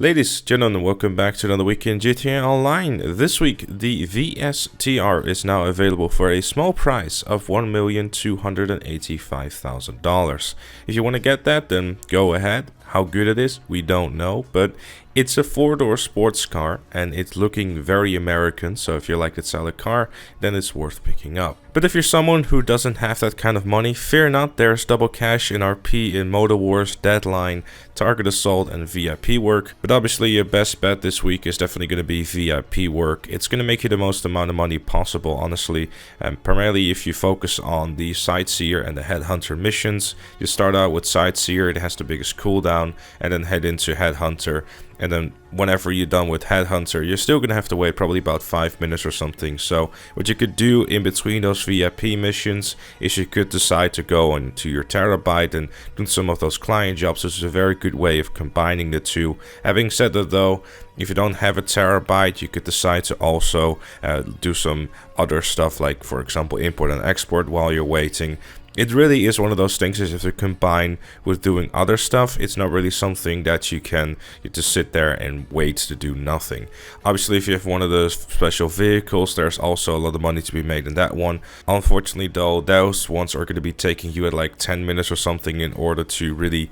Ladies, gentlemen, welcome back to another week in GTA Online. This week, the V-STR is now available for a small price of $1,285,000. If you want to get that, then go ahead. How good it is, we don't know, but it's a four-door sports car and it's looking very American, so if you like to sell a car, then it's worth picking up. But if you're someone who doesn't have that kind of money, fear not, there's double cash in RP in Motor Wars, Deadline, Target Assault and VIP work. But obviously your best bet this week is definitely going to be VIP work. It's going to make you the most amount of money possible, honestly. And primarily if you focus on the Sightseer and the Headhunter missions. You start out with Sightseer, it has the biggest cooldown, and then head into Headhunter. And then whenever you're done with Headhunter, you're still going to have to wait probably about 5 minutes or something. So what you could do in between those VIP missions is you could decide to go into your Terabyte and do some of those client jobs. This is a very good way of combining the two. Having said that though, if you don't have a Terabyte, you could decide to also do some other stuff, like for example import and export while you're waiting. It really is one of those things, is if you combine with doing other stuff, it's not really something that you just sit there and wait to do nothing. Obviously, if you have one of those special vehicles, there's also a lot of money to be made in that one. Unfortunately though, those ones are going to be taking you at like 10 minutes or something in order to really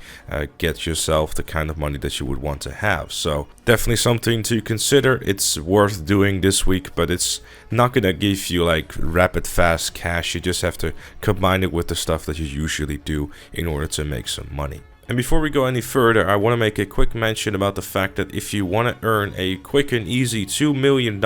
get yourself the kind of money that you would want to have. So definitely something to consider. It's worth doing this week, but it's not going to give you like rapid fast cash. You just have to combine it with the stuff that you usually do in order to make some money. And before we go any further, I want to make a quick mention about the fact that if you want to earn a quick and easy $2 million,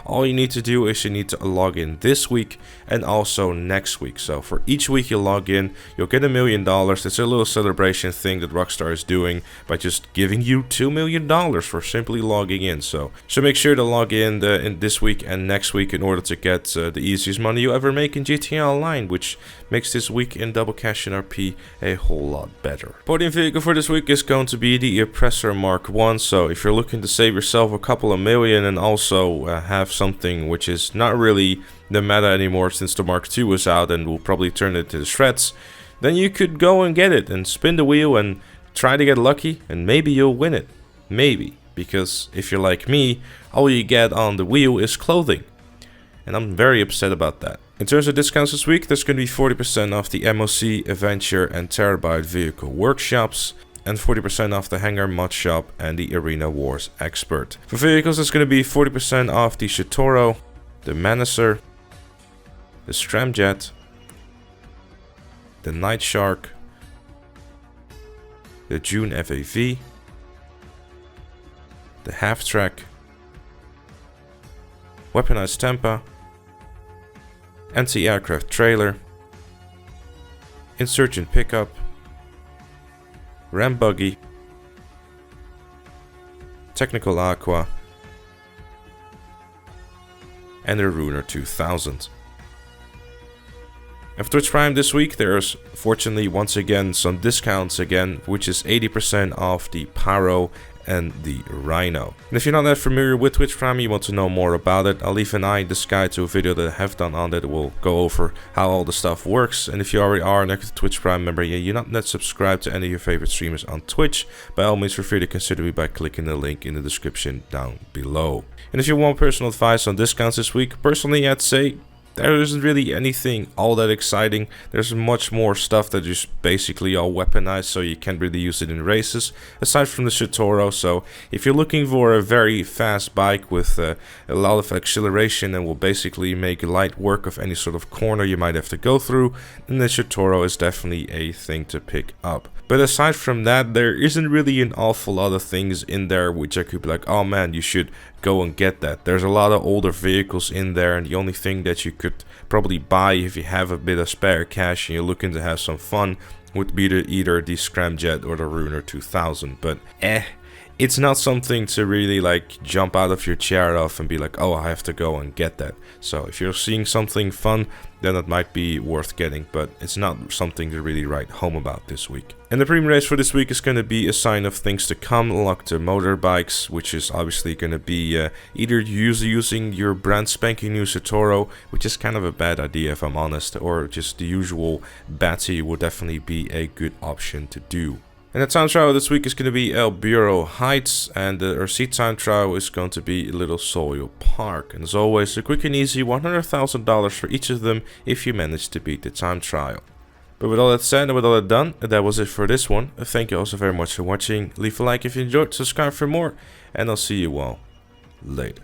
all you need to do is you need to log in this week and also next week. So for each week you log in, you'll get $1 million. It's a little celebration thing that Rockstar is doing by just giving you $2 million for simply logging in. So make sure to log in this week and next week in order to get the easiest money you ever make in GTA Online, which makes this week in Double Cash and RP a whole lot better. Podium vehicle for this week is going to be the Oppressor Mark 1. So if you're looking to save yourself a couple of million and also have something which is not really the meta anymore since the Mark 2 is out and will probably turn it to the shreds, then you could go and get it and spin the wheel and try to get lucky, and maybe you'll win it. Maybe, because if you're like me, all you get on the wheel is clothing, and I'm very upset about that. In terms of discounts this week, there's going to be 40% off the MOC, Adventure and Terabyte vehicle workshops, and 40% off the Hangar Mod Shop and the Arena Wars Expert. For vehicles, there's going to be 40% off the Shitoro, the Menacer, the Scramjet, the Night Shark, the June FAV, the Half-Track, Weaponized Tampa, Anti-Aircraft Trailer, Insurgent Pickup, Ram Buggy, Technical Aqua, and the Ruiner 2000. And for Twitch Prime this week, there's fortunately once again some discounts again, which is 80% off the Pyro and the Rhino. And if you're not that familiar with Twitch Prime, you want to know more about it, I'll leave an eye in the sky to a video that I have done on that will go over how all the stuff works. And if you already are an active Twitch Prime member, you're not yet subscribed to any of your favorite streamers on Twitch, by all means feel free to consider me by clicking the link in the description down below. And if you want personal advice on discounts this week, personally I'd say there isn't really anything all that exciting. There's much more stuff that is basically all weaponized, so you can't really use it in races, aside from the Shitoro. So if you're looking for a very fast bike with a lot of acceleration and will basically make light work of any sort of corner you might have to go through, then the Shitoro is definitely a thing to pick up. But aside from that, there isn't really an awful lot of things in there which I could be like, oh man, you should go and get that. There's a lot of older vehicles in there, and the only thing that you could probably buy if you have a bit of spare cash and you're looking to have some fun would be either the Scramjet or the Ruiner 2000. But it's not something to really like jump out of your chair off and be like, oh, I have to go and get that. So if you're seeing something fun, then it might be worth getting, but it's not something to really write home about this week. And the premium race for this week is going to be a sign of things to come, like the motorbikes, which is obviously going to be either using your brand spanking new Shitoro, which is kind of a bad idea if I'm honest, or just the usual Batty would definitely be a good option to do. And the time trial this week is going to be El Bureau Heights, and the receipt time trial is going to be Little Soil Park. And as always, a quick and easy $100,000 for each of them if you manage to beat the time trial. But with all that said and with all that done, that was it for this one. Thank you also very much for watching. Leave a like if you enjoyed, subscribe for more, and I'll see you all later.